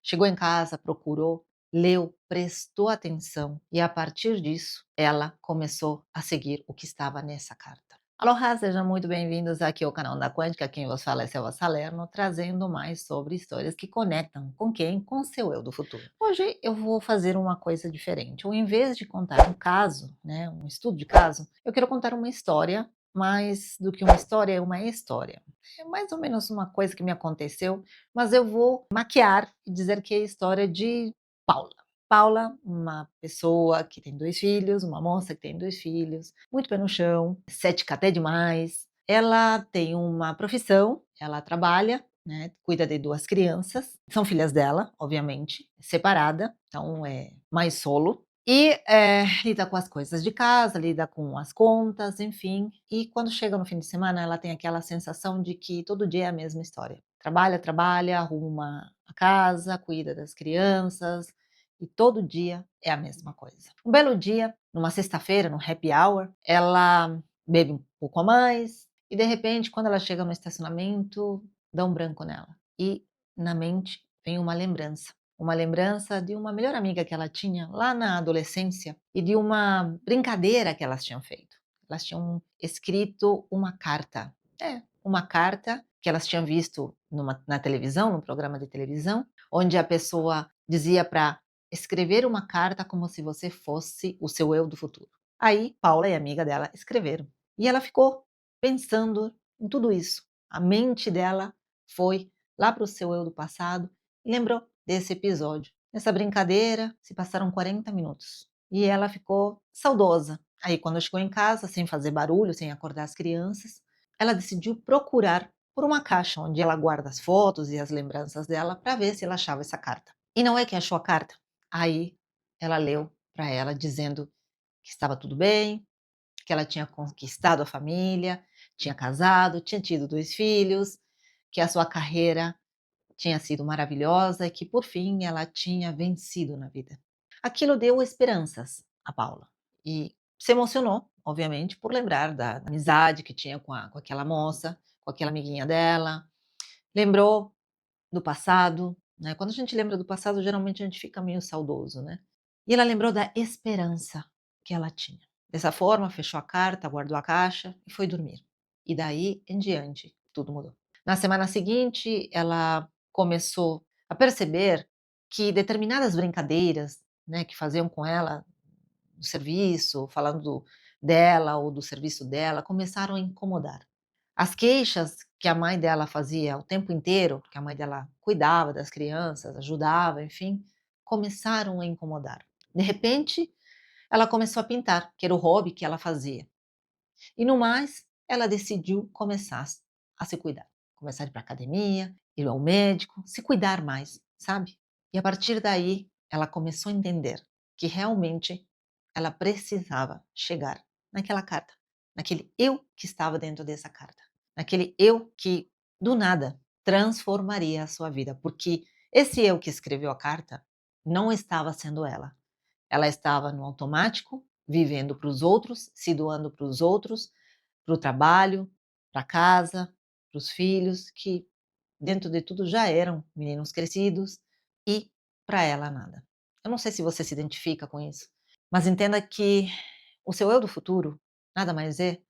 Chegou em casa, procurou, leu, prestou atenção e a partir disso ela começou a seguir o que estava nessa carta. Aloha, sejam muito bem-vindos aqui ao canal da Quântica, quem vos fala é Selva Salerno, trazendo mais sobre histórias que conectam com quem? Com seu eu do futuro. Hoje eu vou fazer uma coisa diferente, ou em vez de contar um caso, né, um estudo de caso, eu quero contar uma história, mais do que uma história, é uma história. É mais ou menos uma coisa que me aconteceu, mas eu vou maquiar e dizer que é a história de Paula. Paula, uma pessoa que tem 2 filhos, uma moça que tem 2 filhos, muito pé no chão, cética até demais. Ela tem uma profissão, ela trabalha, né, cuida de 2 crianças, são filhas dela, obviamente, separada, então é mais solo. E, lida com as coisas de casa, lida com as contas, enfim. E quando chega no fim de semana, ela tem aquela sensação de que todo dia é a mesma história. Trabalha, trabalha, arruma a casa, cuida das crianças, e todo dia é a mesma coisa. Um belo dia, numa sexta-feira, no happy hour, ela bebe um pouco a mais e, de repente, quando ela chega no estacionamento, dá um branco nela. E na mente vem uma lembrança de uma melhor amiga que ela tinha lá na adolescência e de uma brincadeira que elas tinham feito. Elas tinham escrito uma carta. Uma carta que elas tinham visto na televisão, num programa de televisão, onde a pessoa dizia para escrever uma carta como se você fosse o seu eu do futuro. Aí, Paula e a amiga dela escreveram. E ela ficou pensando em tudo isso. A mente dela foi lá para o seu eu do passado e lembrou desse episódio. Nessa brincadeira, se passaram 40 minutos. E ela ficou saudosa. Aí, quando chegou em casa, sem fazer barulho, sem acordar as crianças, ela decidiu procurar por uma caixa onde ela guarda as fotos e as lembranças dela para ver se ela achava essa carta. E não é que achou a carta. Aí ela leu para ela dizendo que estava tudo bem, que ela tinha conquistado a família, tinha casado, tinha tido 2 filhos, que a sua carreira tinha sido maravilhosa e que por fim ela tinha vencido na vida. Aquilo deu esperanças a Paula e se emocionou, obviamente, por lembrar da amizade que tinha com aquela moça, com aquela amiguinha dela. Lembrou do passado, né? Quando a gente lembra do passado, geralmente a gente fica meio saudoso, né? E ela lembrou da esperança que ela tinha. Dessa forma, fechou a carta, guardou a caixa e foi dormir. E daí em diante, tudo mudou. Na semana seguinte, ela começou a perceber que determinadas brincadeiras, né, que faziam com ela do serviço, falando dela ou do serviço dela, começaram a incomodar. As queixas que a mãe dela fazia o tempo inteiro, porque a mãe dela cuidava das crianças, ajudava, enfim, começaram a incomodar. De repente, ela começou a pintar, que era o hobby que ela fazia. E no mais, ela decidiu começar a se cuidar. Começar a ir para academia, ir ao médico, se cuidar mais, sabe? E a partir daí, ela começou a entender que realmente ela precisava chegar naquela carta, naquele eu que estava dentro dessa carta, naquele eu que, do nada, transformaria a sua vida, porque esse eu que escreveu a carta não estava sendo ela. Ela estava no automático, vivendo para os outros, se doando para os outros, para o trabalho, para casa, para os filhos, que dentro de tudo já eram meninos crescidos, e para ela nada. Eu não sei se você se identifica com isso, mas entenda que o seu eu do futuro nada mais é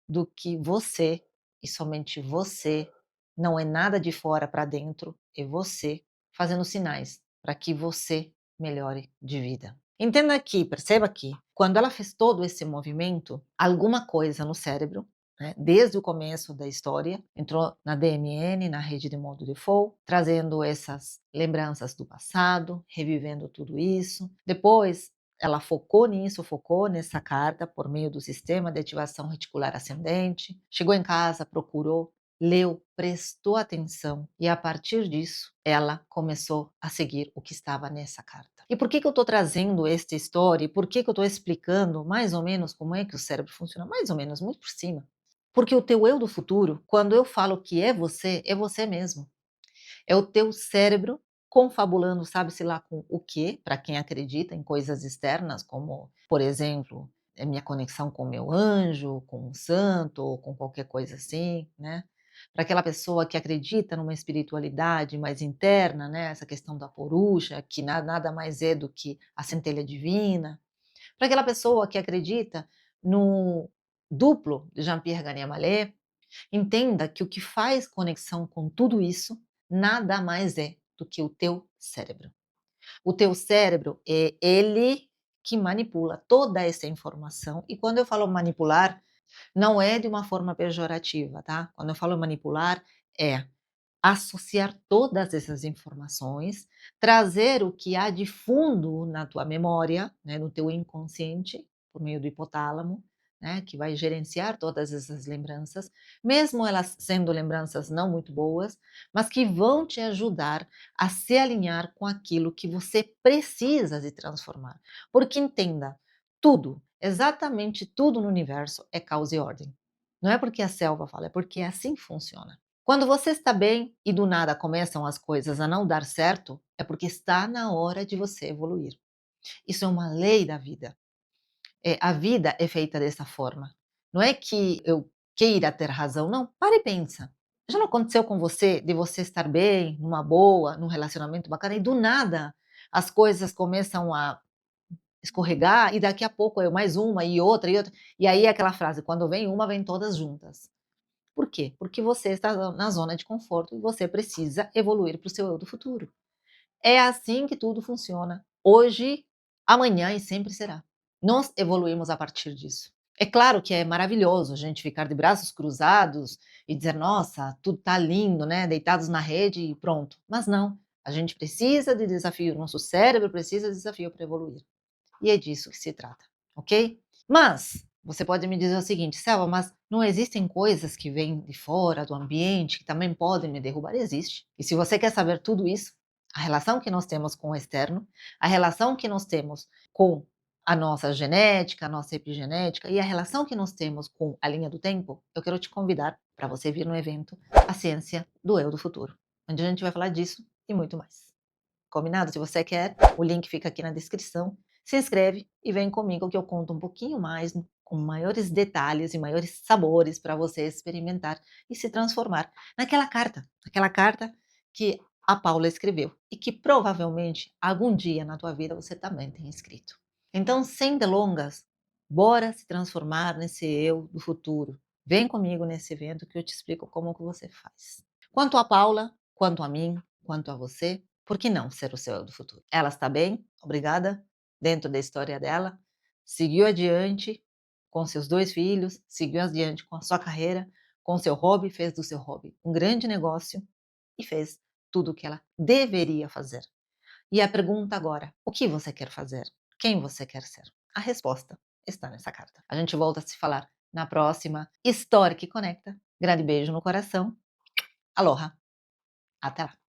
do que você, e somente você, não é nada de fora para dentro, é você fazendo sinais para que você melhore de vida. Entenda aqui, perceba que quando ela fez todo esse movimento, alguma coisa no cérebro, né, desde o começo da história, entrou na DMN, na rede de modo default, trazendo essas lembranças do passado, revivendo tudo isso. Depois, ela focou nisso, focou nessa carta por meio do sistema de ativação reticular ascendente, chegou em casa, procurou, leu, prestou atenção e a partir disso ela começou a seguir o que estava nessa carta. E por que eu estou trazendo esta história e por que eu estou explicando mais ou menos como é que o cérebro funciona? Mais ou menos, muito por cima. Porque o teu eu do futuro, quando eu falo que é você mesmo. É o teu cérebro confabulando, sabe-se lá com o quê, para quem acredita em coisas externas, como, por exemplo, minha conexão com o meu anjo, com um santo, ou com qualquer coisa assim, né? para aquela pessoa que acredita numa espiritualidade mais interna, né, essa questão da Purusha, que nada mais é do que a centelha divina, para aquela pessoa que acredita no duplo de Jean-Pierre Garnier Mallet, entenda que o que faz conexão com tudo isso nada mais é do que o teu cérebro. O teu cérebro é ele que manipula toda essa informação, e quando eu falo manipular, não é de uma forma pejorativa, tá? Quando eu falo manipular, é associar todas essas informações, trazer o que há de fundo na tua memória, né, no teu inconsciente, por meio do hipotálamo, né, que vai gerenciar todas essas lembranças, mesmo elas sendo lembranças não muito boas, mas que vão te ajudar a se alinhar com aquilo que você precisa de transformar. Porque entenda, tudo, exatamente tudo no universo é causa e ordem. Não é porque a selva fala, é porque assim funciona. Quando você está bem e do nada começam as coisas a não dar certo, é porque está na hora de você evoluir. Isso é uma lei da vida. A vida é feita dessa forma. Não é que eu queira ter razão, não. Para e pensa. Já não aconteceu com você de você estar bem, numa boa, num relacionamento bacana e do nada as coisas começam a escorregar e daqui a pouco é mais uma e outra, e aí é aquela frase: quando vem uma, vem todas juntas. Por quê? Porque você está na zona de conforto e você precisa evoluir para o seu eu do futuro. É assim que tudo funciona. Hoje, amanhã e sempre será. Nós evoluímos a partir disso. É claro que é maravilhoso a gente ficar de braços cruzados e dizer: nossa, tudo está lindo, né? Deitados na rede e pronto. Mas não. A gente precisa de desafio. Nosso cérebro precisa de desafio para evoluir. E é disso que se trata, ok? Mas você pode me dizer o seguinte: Selva, mas não existem coisas que vêm de fora do ambiente que também podem me derrubar? Existe. E se você quer saber tudo isso, a relação que nós temos com o externo, a relação que nós temos com a nossa genética, a nossa epigenética e a relação que nós temos com a linha do tempo, eu quero te convidar para você vir no evento A Ciência do Eu do Futuro, onde a gente vai falar disso e muito mais. Combinado? Se você quer, o link fica aqui na descrição. Se inscreve e vem comigo que eu conto um pouquinho mais, com maiores detalhes e maiores sabores para você experimentar e se transformar aquela carta que a Paula escreveu e que provavelmente algum dia na tua vida você também tem escrito. Então, sem delongas, bora se transformar nesse eu do futuro. Vem comigo nesse evento que eu te explico como que você faz. Quanto a Paula, quanto a mim, quanto a você, por que não ser o seu eu do futuro? Ela está bem, obrigada, dentro da história dela, seguiu adiante com seus 2 filhos, seguiu adiante com a sua carreira, com seu hobby, fez do seu hobby um grande negócio e fez tudo o que ela deveria fazer. E a pergunta agora: o que você quer fazer? Quem você quer ser? A resposta está nessa carta. A gente volta a se falar na próxima História que Conecta. Grande beijo no coração. Aloha! Até lá!